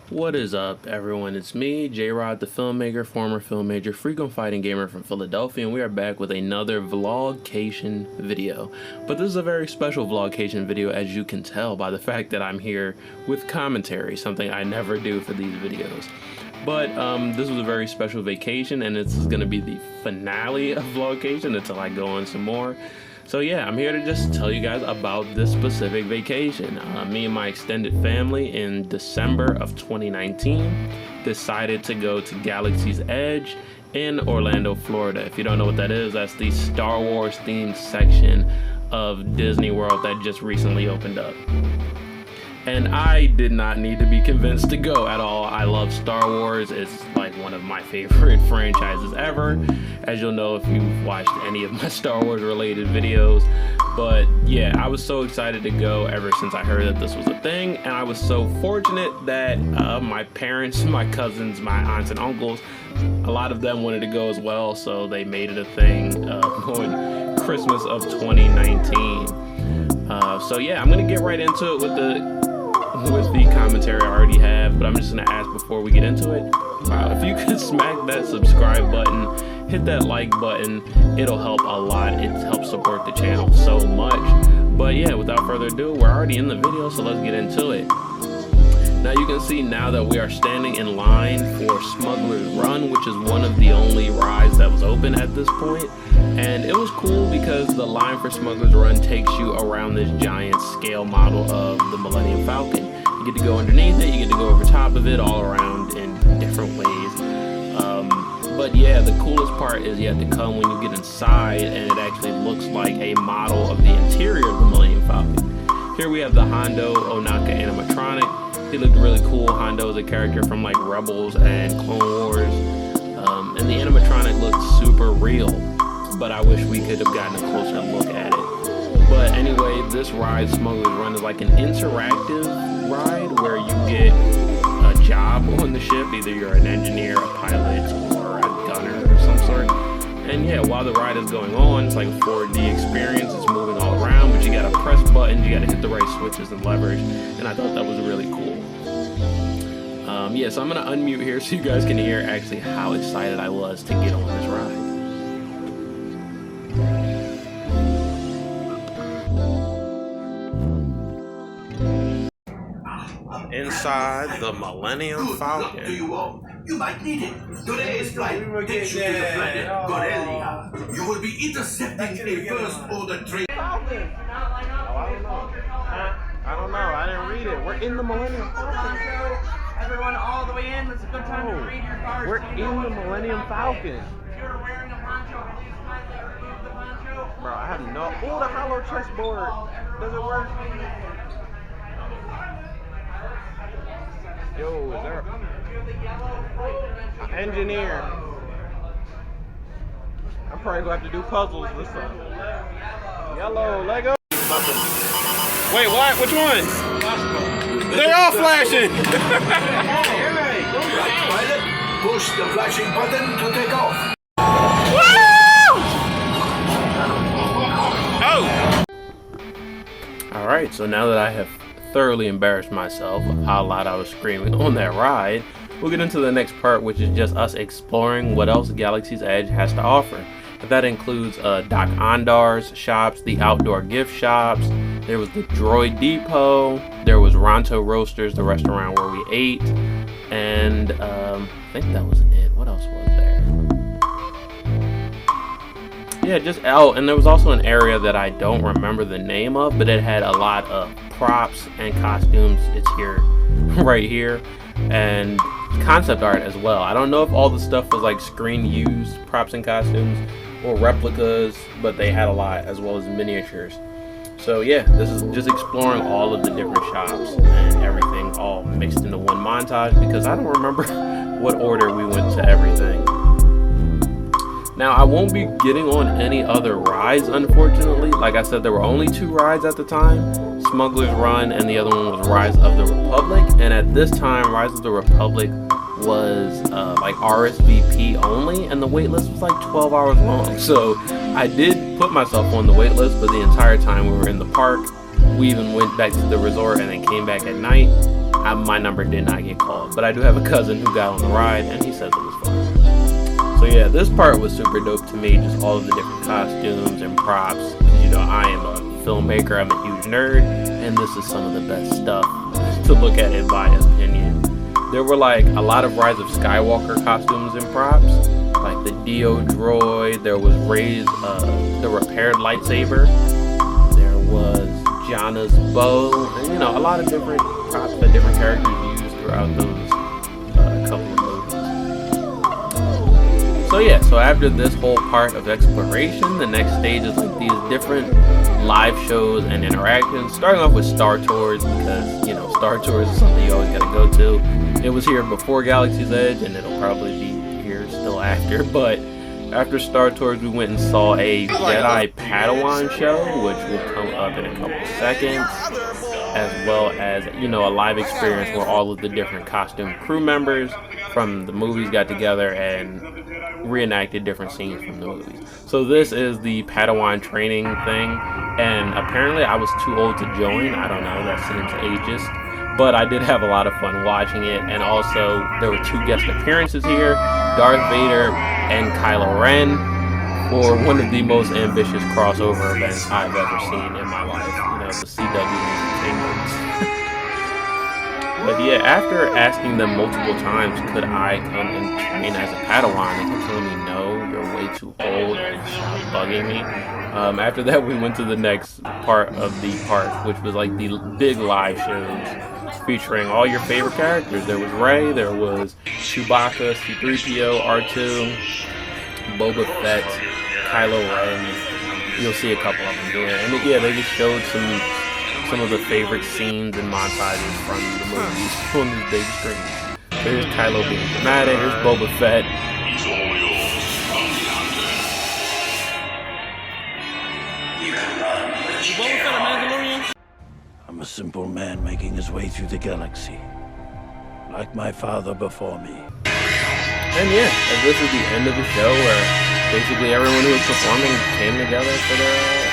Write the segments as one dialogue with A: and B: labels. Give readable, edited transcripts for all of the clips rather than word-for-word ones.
A: What is up, everyone? It's me, Jrod, the filmmaker, former film major, frequent fighting gamer from Philadelphia, and we are back with another VLOGcation video. But this is a very special VLOGcation video, as you can tell by the fact that I'm here with commentary, something I never do for these videos. But this was a very special vacation, and this is going to be the finale of VLOGcation until I go on some more. So yeah, I'm here to just tell you guys about this specific vacation. Me and my extended family in December of 2019 decided to go to Galaxy's Edge in Orlando, Florida. If you don't know what that is, that's the Star Wars themed section of Disney World that just recently opened up. And I did not need to be convinced to go at all. I love Star Wars. It's like one of my favorite franchises ever, as you'll know if you've watched any of my Star Wars related videos. But yeah, I was so excited to go ever since I heard that this was a thing. And I was so fortunate that my parents, my cousins, my aunts and uncles, a lot of them wanted to go as well. So they made it a thing on Christmas of 2019. So yeah, I'm gonna get right into it with the commentary I already have, but I'm just gonna ask before we get into it, if you could smack that subscribe button, hit that like button, it'll help a lot. It helps support the channel so much. But yeah, without further ado, we're already in the video, so let's get into it. Now you can see now that we are standing in line for Smuggler's Run, which is one of the only rides that was open at this point. And it was cool because the line for Smuggler's Run takes you around this giant scale model of the Millennium Falcon. You get to go underneath it, you get to go over top of it, all around in different ways. But yeah, the coolest part is you have to come when you get inside and it actually looks like a model of the interior of the Millennium Falcon. Here we have the Hondo Ohnaka animatronic. He looked really cool. Hondo is a character from like Rebels and Clone Wars. And the animatronic looked super real, but I wish we could have gotten a closer look at it. But anyway, this ride, Smuggler's Run, is like an interactive ride where you get a job on the ship. Either you're an engineer, a pilot, or a gunner of some sort. And yeah, while the ride is going on, it's like a 4D experience. It's moving all around, but you gotta press buttons, you gotta hit the right switches and levers. And I thought that was really cool. Yeah, so I'm gonna unmute here so you guys can hear actually how excited I was to get on this ride. Inside the Millennium Falcon.
B: You might need it. Today's flight takes you to the planet Gorelia. You will be intercepting a first-order train.
A: I don't know. I didn't read it. We're in the Millennium Falcon.
C: Everyone all the way in. It's a good time to read your cards.
A: We're in the Millennium Falcon.
C: If you're wearing a poncho, please kindly remove the poncho.
A: Bro, I have no... Oh, the hollow chessboard. Does it work? Yo, is there an engineer? I'm probably going to have to do puzzles this time. Yellow, Lego. Wait, what? Which one? They're all flashing!
B: Right, pilot, push the flashing button to take off.
A: Oh! Alright, so now that I have thoroughly embarrassed myself of how loud I was screaming on that ride, we'll get into the next part, which is just us exploring what else Galaxy's Edge has to offer. That includes Doc Ondar's shops, the outdoor gift shops, there was the Droid Depot, there was Ronto Roasters, the restaurant where we ate, and I think that was it. What else was there? Yeah, and there was also an area that I don't remember the name of, but it had a lot of props and costumes. It's here, right here, and concept art as well. I don't know if all the stuff was like screen used props and costumes or replicas, but they had a lot, as well as miniatures. So yeah, this is just exploring all of the different shops and everything all mixed into one montage, because I don't remember what order we went to everything. Now, I won't be getting on any other rides, unfortunately. Like I said, there were only 2 rides at the time, Smuggler's Run, and the other one was Rise of the Republic. And at this time, Rise of the Republic was like RSVP only, and the wait list was like 12 hours long. So I did put myself on the wait list, but the entire time we were in the park, we even went back to the resort and then came back at night. my number did not get called, but I do have a cousin who got on the ride, and he says it was fun. So yeah, this part was super dope to me, just all of the different costumes and props. You know, I am a filmmaker, I'm a huge nerd, and this is some of the best stuff to look at in my opinion. There were like a lot of Rise of Skywalker costumes and props, like the Dio droid, there was Rey's, the repaired lightsaber, there was Janna's bow, and you know, a lot of different props that different characters used throughout those couple of movies. So yeah, so after this whole part of exploration, the next stage is like these different live shows and interactions, starting off with Star Tours, because you know, Star Tours is something you always gotta go to. It was here before Galaxy's Edge, and it'll probably be here still after, but after Star Tours, we went and saw a Jedi Padawan show, which will come up in a couple seconds, as well as, you know, a live experience where all of the different costume crew members from the movies got together and reenacted different scenes from the movies. So this is the Padawan Training thing, and apparently I was too old to join. I don't know, that seems ageist. But I did have a lot of fun watching it, and also there were 2 guest appearances here, Darth Vader and Kylo Ren, for one of the most ambitious crossover events I've ever seen in my life. You know, the CW Entertainment. But yeah, after asking them multiple times, could I come and train as a Padawan, they kept telling me, no, you're way too old, and stop bugging me. After that, we went to the next part of the park, which was like the big live shows featuring all your favorite characters. There was Rey, there was Chewbacca, C-3PO, R2, Boba Fett, Kylo Ren. You'll see a couple of them here. And yeah, they just showed some of the favorite scenes and montages from the movies on this big screen. There's Kylo being dramatic, there's Boba Fett.
D: I'm a simple man making his way through the galaxy, like my father before me.
A: And yeah, this is the end of the show where basically everyone who was performing came together for their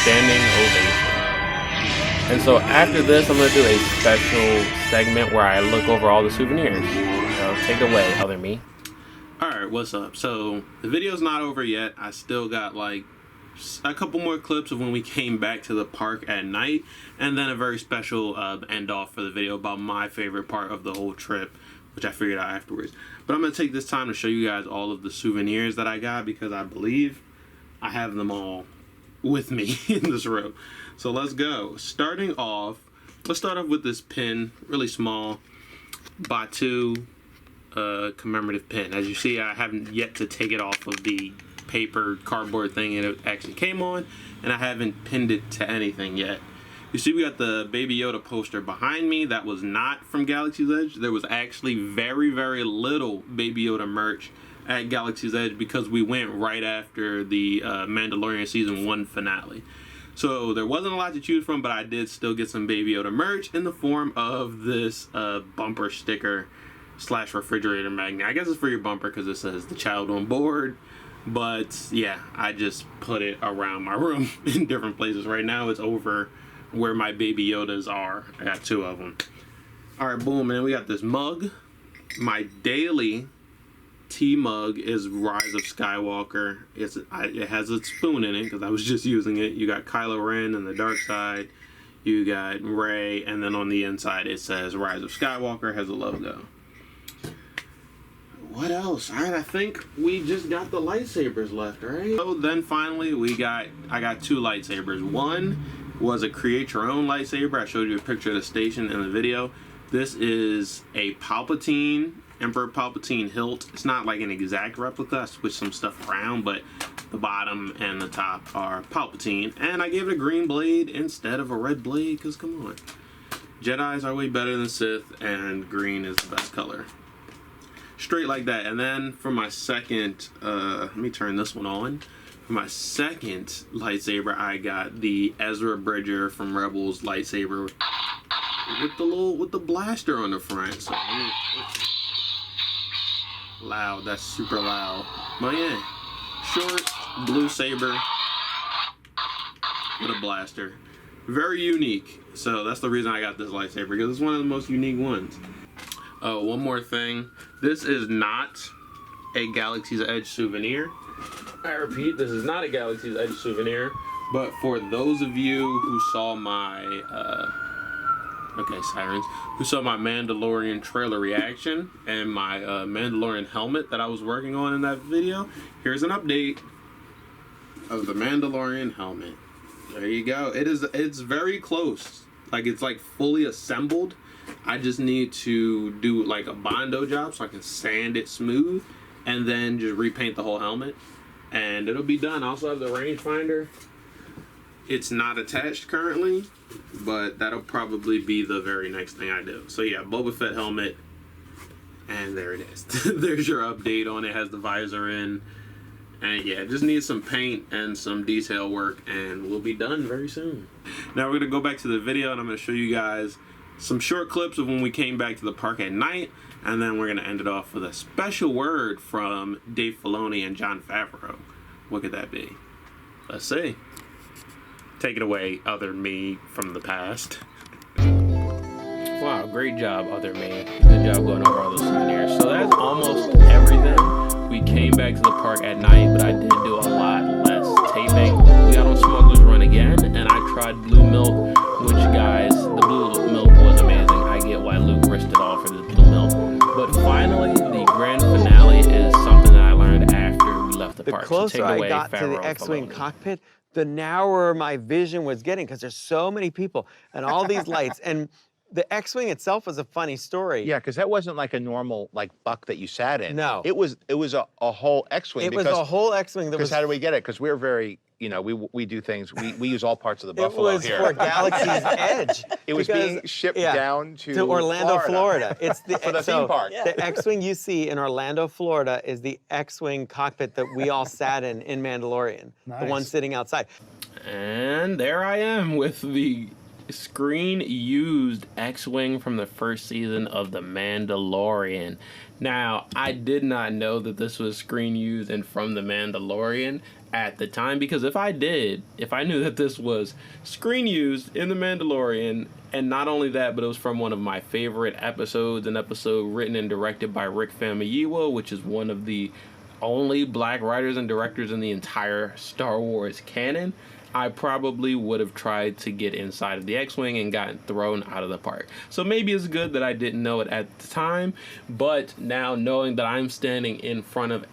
A: standing ovation. And so after this, I'm going to do a special segment where I look over all the souvenirs. So take it away, other me. Alright, what's up? So the video's not over yet. I still got like a couple more clips of when we came back to the park at night, and then a very special end off for the video about my favorite part of the whole trip, which I figured out afterwards. But I'm going to take this time to show you guys all of the souvenirs that I got, because I believe I have them all with me in this row. So let's go. Starting off, let's start off with this pin, really small, Battu commemorative pin. As you see, I haven't yet to take it off of the paper cardboard thing it actually came on, and I haven't pinned it to anything yet. You see we got the Baby Yoda poster behind me. That was not from Galaxy's Edge. There was actually very, very little Baby Yoda merch at Galaxy's Edge because we went right after the Mandalorian Season 1 finale. So there wasn't a lot to choose from, but I did still get some Baby Yoda merch in the form of this bumper sticker / refrigerator magnet. I guess it's for your bumper because it says the child on board. But yeah, I just put it around my room in different places. Right now it's over where my Baby Yodas are. I got 2 of them. Alright, boom, man. We got this mug. My daily tea mug is Rise of Skywalker. It has a spoon in it because I was just using it. You got Kylo Ren on the dark side. You got Rey, and then on the inside it says Rise of Skywalker, has a logo. What else? Alright, I think we just got the lightsabers left, right? So then finally I got 2 lightsabers. One was a create your own lightsaber. I showed you a picture of the station in the video. This is a Palpatine, Emperor Palpatine hilt. It's not like an exact replica. I switched some stuff around, but the bottom and the top are Palpatine. And I gave it a green blade instead of a red blade, because come on. Jedis are way better than Sith, and green is the best color. Straight like that. And then for my second, let me turn this one on. For my second lightsaber, I got the Ezra Bridger from Rebels lightsaber with the blaster on the front. So loud, that's super loud. But yeah, short blue saber with a blaster. Very unique. So that's the reason I got this lightsaber, because it's one of the most unique ones. Oh, one more thing. This is not a Galaxy's Edge souvenir. I repeat, this is not a Galaxy's Edge souvenir. But for those of you who saw my, okay, sirens, who saw my Mandalorian trailer reaction and my Mandalorian helmet that I was working on in that video, here's an update of the Mandalorian helmet. There you go. It's very close. Like, it's like fully assembled. I just need to do like a Bondo job so I can sand it smooth and then just repaint the whole helmet. And it'll be done. I also have the rangefinder. It's not attached currently, but that'll probably be the very next thing I do. So yeah, Boba Fett helmet, and there it is. There's your update on it. Has the visor in, and yeah, just needs some paint and some detail work, and we'll be done very soon. Now we're gonna go back to the video, and I'm gonna show you guys some short clips of when we came back to the park at night, and then we're gonna end it off with a special word from Dave Filoni and Jon Favreau. What could that be? Let's see. Take it away, other me from the past. Wow, great job, other me. Good job going over all those souvenirs. So that's almost everything. We came back to the park at night, but I did do a lot less taping. We got on Smuggler's Run again, and I tried blue milk, which, guys, the blue milk was amazing. I get why Luke risked it all for the blue milk. But finally, the grand finale is something that I learned after we left the park.
E: The closer I got to the
A: Favreau,
E: X-Wing
A: Filoni.
E: cockpit, the narrower my vision was getting, because there's so many people and all these lights. And the X-Wing itself was a funny story.
F: Yeah, because that wasn't like a normal like buck that you sat in.
E: No.
F: It was a whole X-Wing.
E: It was a whole X-Wing.
F: Because how do we get it? Because we're very, you know, we do things. We use all parts of the buffalo
E: It was
F: here.
E: for Galaxy's Edge.
F: It was
E: because-
F: being shipped
E: yeah,
F: down to
E: Orlando, Florida. It's the
F: for the theme park.
E: The X-Wing you see in Orlando, Florida, is the X-Wing cockpit that we all sat in Mandalorian. The one sitting outside.
A: And there I am with the screen used X-Wing from the first season of The Mandalorian. Now, I did not know that this was screen used and from The Mandalorian at the time, because if I knew that this was screen used in The Mandalorian, and not only that, but it was from one of my favorite episodes, an episode written and directed by Rick Famuyiwa, which is one of the only black writers and directors in the entire Star Wars canon, I probably would have tried to get inside of the X-Wing and gotten thrown out of the park. So maybe it's good that I didn't know it at the time, but now knowing that I'm standing in front of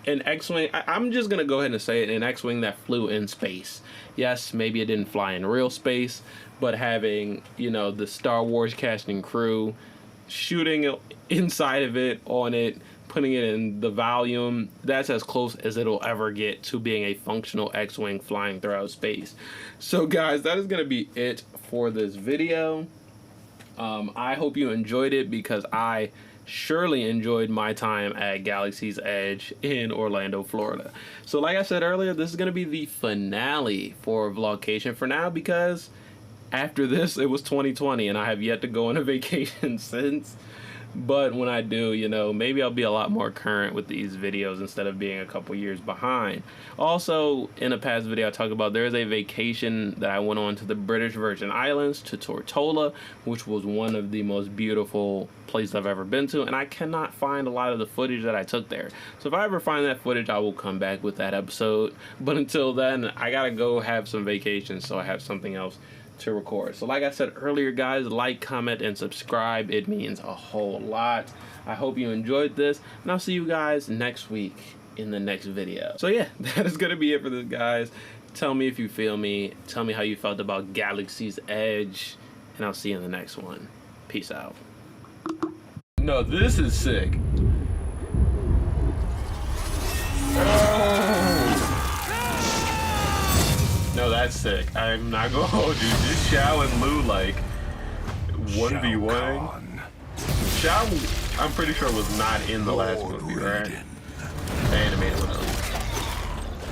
A: an X-Wing, I'm just gonna go ahead and say it, an X-Wing that flew in space. Yes, maybe it didn't fly in real space, but having, you know, the Star Wars cast and crew shooting inside of it, on it, putting it in the volume, that's as close as it'll ever get to being a functional X-Wing flying throughout space. So guys, that is gonna be it for this video. I hope you enjoyed it, because I surely enjoyed my time at Galaxy's Edge in Orlando, Florida. So like I said earlier, this is gonna be the finale for VLOGcation for now, because after this it was 2020 and I have yet to go on a vacation since. But when I do, you know, maybe I'll be a lot more current with these videos instead of being a couple years behind. Also, in a past video I talked about, there's a vacation that I went on to the British Virgin Islands, to Tortola, which was one of the most beautiful places I've ever been to, and I cannot find a lot of the footage that I took there. So if I ever find that footage, I will come back with that episode. But until then, I gotta go have some vacation, so I have something else to record. So like I said earlier, guys, like, comment, and subscribe. It means a whole lot. I hope you enjoyed this, and I'll see you guys next week in the next video. So yeah, that is gonna be it for this, guys. Tell me if you feel me. Tell me how you felt about Galaxy's Edge, and I'll see you in the next one. Peace out. No, this is sick. No, that's sick. I'm not gonna hold you. Just Shao and Lu, like 1v1. Shao, I'm pretty sure, was not in the last movie, right? The animated one.